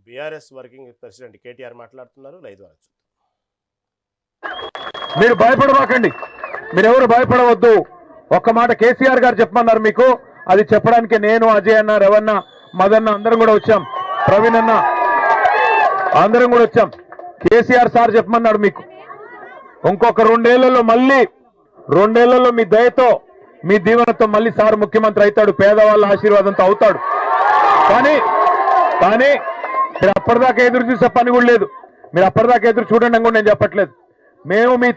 BRS working president KTR మాట్లాడుతున్నారు. Live ద్వారా చూద్దాం. మీరు భయపడవాకండి, మీరెవరు భయపడవద్దు. ఒక్క మాట కేసీఆర్ గారు చెప్పమన్నారు మీకు, అది చెప్పడానికి నేను, అజయ్ అన్న, రవణ, మదన్న అందరం కూడా వచ్చాం, ప్రవీణ్ అన్న అందరం కూడా వచ్చాం. కేసీఆర్ సార్ చెప్పమన్నాడు మీకు, ఇంకొక రెండేళ్లలో మీ దయతో మీ దీవెనతో మళ్ళీ సార్ ముఖ్యమంత్రి అవుతాడు, పేదవాళ్ళ ఆశీర్వాదంతో అవుతాడు. కానీ మీరు అప్పటిదాకా ఎదురు చూసే పని కూడా లేదు. మీరు అప్పటిదాకా ఎదురు చూడండి అని కూడా నేను చెప్పట్లేదు. మేము మీ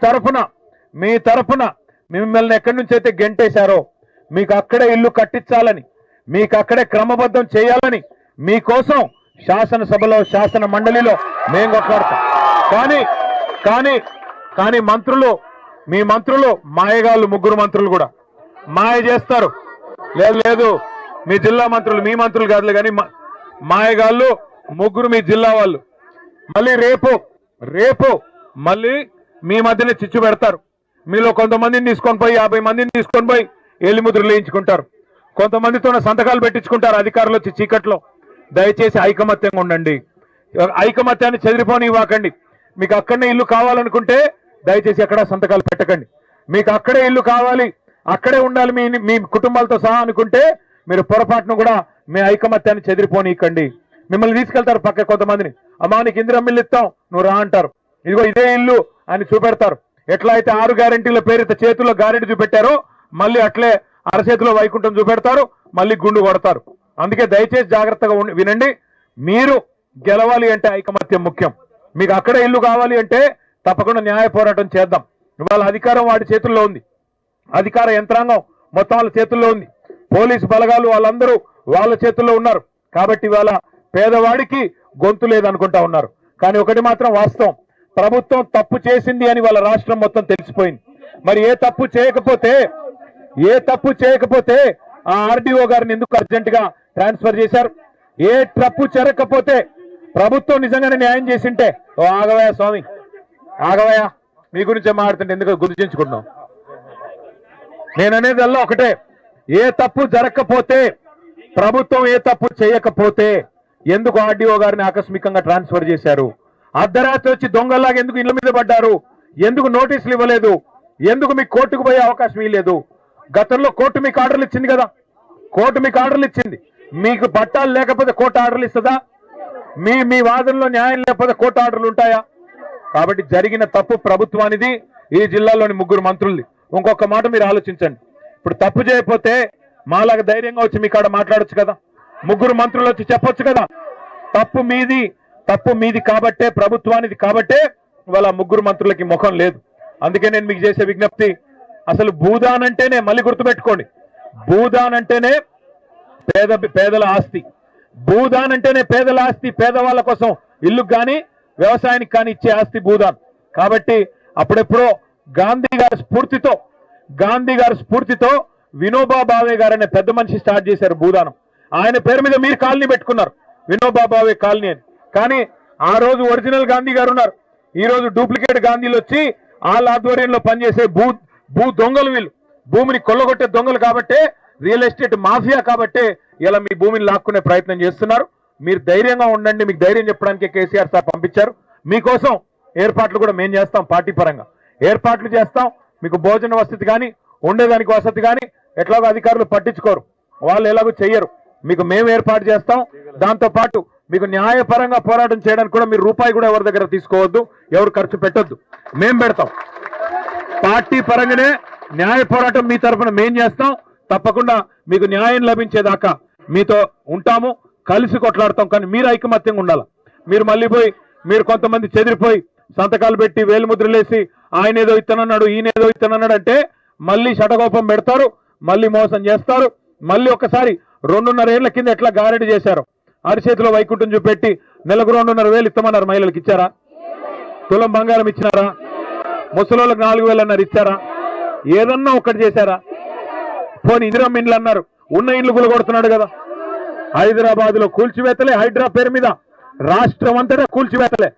తరఫున మిమ్మల్ని ఎక్కడి నుంచి అయితే గెంటేశారో మీకు అక్కడే ఇల్లు కట్టించాలని, మీకు అక్కడే క్రమబద్ధం చేయాలని మీకోసం శాసనసభలో శాసన మండలిలో మేము కొట్లాడతాం. కానీ మీ మంత్రులు మాయగాళ్ళు, ముగ్గురు మంత్రులు కూడా మాయ చేస్తారు. లేదు మీ జిల్లా మంత్రులు, మీ మంత్రులు కాదులే కానీ మాయగాళ్ళు ముగ్గురు మీ జిల్లా వాళ్ళు. మళ్ళీ రేపు మళ్ళీ మీ మధ్యనే చిచ్చు పెడతారు. మీలో కొంతమందిని తీసుకొని పోయి 50 మందిని తీసుకొని పోయి ఎల్లిముద్రలు వేయించుకుంటారు, కొంతమందితో సంతకాలు పెట్టించుకుంటారు అధికారులు వచ్చి చీకట్లో. దయచేసి ఐకమత్యంగా ఉండండి, ఐకమత్యాన్ని చెదిరిపోనివ్వకండి. మీకు అక్కడనే ఇల్లు కావాలనుకుంటే దయచేసి ఎక్కడ సంతకాలు పెట్టకండి. మీకు అక్కడే ఇల్లు కావాలి, అక్కడే ఉండాలి మీ కుటుంబాలతో సహా అనుకుంటే మీరు పొరపాటును కూడా మీ ఐకమత్యాన్ని చెదిరిపోనీకండి. మిమ్మల్ని తీసుకెళ్తారు పక్క కొంతమందిని, అమ్మా నీకు ఇందిరమ్మిల్లు ఇస్తాం నువ్వు రా అంటారు, ఇదిగో ఇదే ఇల్లు అని చూపెడతారు. ఎట్లా అయితే 6 గ్యారెంటీల పేరుతో చేతుల్లో గ్యారెంటీ చూపెట్టారో మళ్ళీ అట్లే అరచేతిలో వైకుంఠం చూపెడతారు, మళ్ళీ గుండు కొడతారు. అందుకే దయచేసి జాగ్రత్తగా వినండి. మీరు గెలవాలి అంటే ఐకమత్యం ముఖ్యం. మీకు అక్కడే ఇల్లు కావాలి అంటే తప్పకుండా న్యాయ పోరాటం చేద్దాం. ఇవాళ అధికారం వాడి చేతుల్లో ఉంది, అధికార యంత్రాంగం మొత్తం వాళ్ళ చేతుల్లో ఉంది, పోలీసు బలగాలు వాళ్ళందరూ వాళ్ళ చేతుల్లో ఉన్నారు. కాబట్టి ఇవాళ పేదవాడికి గొంతు లేదనుకుంటా ఉన్నారు. కానీ ఒకటి మాత్రం వాస్తవం, ప్రభుత్వం తప్పు చేసింది అని వాళ్ళ రాష్ట్రం మొత్తం తెలిసిపోయింది. మరి ఏ తప్పు చేయకపోతే ఆ ఆర్డీఓ గారిని ఎందుకు అర్జెంట్ గా ట్రాన్స్ఫర్ చేశారు? ఏ తప్పు జరగకపోతే ప్రభుత్వం నిజంగానే న్యాయం చేసింటే, ఓ ఆగవయ్య స్వామి ఆగవయ్య, మీ గురించే మాట్లాడుతుంటే ఎందుకు గుర్తించుకుంటున్నాం? నేననేది అలా ఒకటే, ఏ తప్పు జరగకపోతే, ప్రభుత్వం ఏ తప్పు చేయకపోతే ఎందుకు ఆర్డీఓ గారిని ఆకస్మికంగా ట్రాన్స్ఫర్ చేశారు? అర్ధరాత్రి వచ్చి దొంగలాగా ఎందుకు ఇళ్ల మీద పడ్డారు? ఎందుకు నోటీసులు ఇవ్వలేదు? ఎందుకు మీకు కోర్టుకు పోయే అవకాశం ఇవ్వలేదు? గతంలో కోర్టు మీకు ఆర్డర్లు ఇచ్చింది కదా, కోర్టు మీకు ఆర్డర్లు ఇచ్చింది. మీకు పట్టాలు లేకపోతే కోర్టు ఆర్డర్లు ఇస్తుందా? మీ వాదనలో న్యాయం లేకపోతే కోర్టు ఆర్డర్లు ఉంటాయా? కాబట్టి జరిగిన తప్పు ప్రభుత్వానిది, ఈ జిల్లాలోని 3 మంత్రులది. ఇంకొక మాట మీరు ఆలోచించండి, ఇప్పుడు తప్పు చేయకపోతే మాలాగా ధైర్యంగా వచ్చి మీ కాడ మాట్లాడొచ్చు కదా, 3 మంత్రులు వచ్చి చెప్పొచ్చు కదా. తప్పు మీది కాబట్టే, ప్రభుత్వానిది కాబట్టే ఇవాళ 3 మంత్రులకి ముఖం లేదు. అందుకే నేను మీకు చేసే విజ్ఞప్తి, అసలు భూదాన్ అంటేనే, మళ్ళీ గుర్తుపెట్టుకోండి, భూదాన్ అంటేనే పేదల ఆస్తి. భూదాన్ అంటేనే పేదల ఆస్తి, పేదవాళ్ళ కోసం ఇల్లుకు కానీ వ్యవసాయానికి కానీ ఇచ్చే ఆస్తి భూదాన్. కాబట్టి అప్పుడెప్పుడో గాంధీ గారి స్ఫూర్తితో వినోబా భావే గారు అనే పెద్ద మనిషి స్టార్ట్ చేశారు భూదానం. ఆయన పేరు మీద మీరు కాలనీ పెట్టుకున్నారు, వినోబా భావే కాలనీ అని. కానీ ఆ రోజు ఒరిజినల్ గాంధీ గారు ఉన్నారు, ఈ రోజు డూప్లికేట్ గాంధీలు వచ్చి వాళ్ళ ఆధ్వర్యంలో పనిచేసే భూ దొంగలు, వీళ్ళు భూమిని కొల్లగొట్టే దొంగలు కాబట్టే, రియల్ ఎస్టేట్ మాఫియా కాబట్టే ఇలా మీ భూమిని లాక్కునే ప్రయత్నం చేస్తున్నారు. మీరు ధైర్యంగా ఉండండి, మీకు ధైర్యం చెప్పడానికి కేసీఆర్ సార్ పంపించారు. మీకోసం ఏర్పాట్లు కూడా మేము చేస్తాం, పార్టీ పరంగా ఏర్పాట్లు చేస్తాం. మీకు భోజన వసతి కానీ, ఉండేదానికి వసతి కానీ ఎట్లాగో అధికారులు పట్టించుకోరు, వాళ్ళు ఎలాగో చెయ్యరు, మీకు మేము ఏర్పాటు చేస్తాం. దాంతో పాటు మీకు న్యాయపరంగా పోరాటం చేయడానికి కూడా మీరు రూపాయి కూడా ఎవరి దగ్గర తీసుకోవద్దు, ఎవరు ఖర్చు పెట్టొద్దు, మేము పెడతాం. పార్టీ పరంగానే న్యాయ పోరాటం మీ తరఫున మేం చేస్తాం. తప్పకుండా మీకు న్యాయం లభించేదాకా మీతో ఉంటాము, కలిసి కొట్లాడతాం. కానీ మీరు ఐకమత్యంగా ఉండాలి. మీరు మళ్ళీ మీరు కొంతమంది చెదిరిపోయి సంతకాలు పెట్టి వేలుముద్రలేసి ఆయన ఏదో ఇత్తనన్నాడు, ఈయనేదో ఇత్తనన్నాడు అంటే మళ్ళీ శటకోపం పెడతారు, మళ్ళీ మోసం చేస్తారు. మళ్ళీ ఒకసారి 2.5 ఏళ్ల కింద ఎట్లా గ్యారెంటీ చేశారు, అరిచేతిలో వైకుంఠం చూపెట్టి నెలకు 2.5 ఇస్తామన్నారు. మహిళలకు ఇచ్చారా? తులం బంగారం ఇచ్చినారా? ముసలోళ్ళకి 4,000 అన్నారు, ఇచ్చారా? ఏదన్నా ఒక్కటి చేశారా? పోనీ ఇందిరమ్మ ఇండ్లు అన్నారు, ఉన్న ఇండ్లు గులగొడుతున్నాడు కదా. హైదరాబాద్ లో కూల్చివేతలే, హైడ్రా పేరు మీద రాష్ట్రం అంతటా కూల్చివేతలే.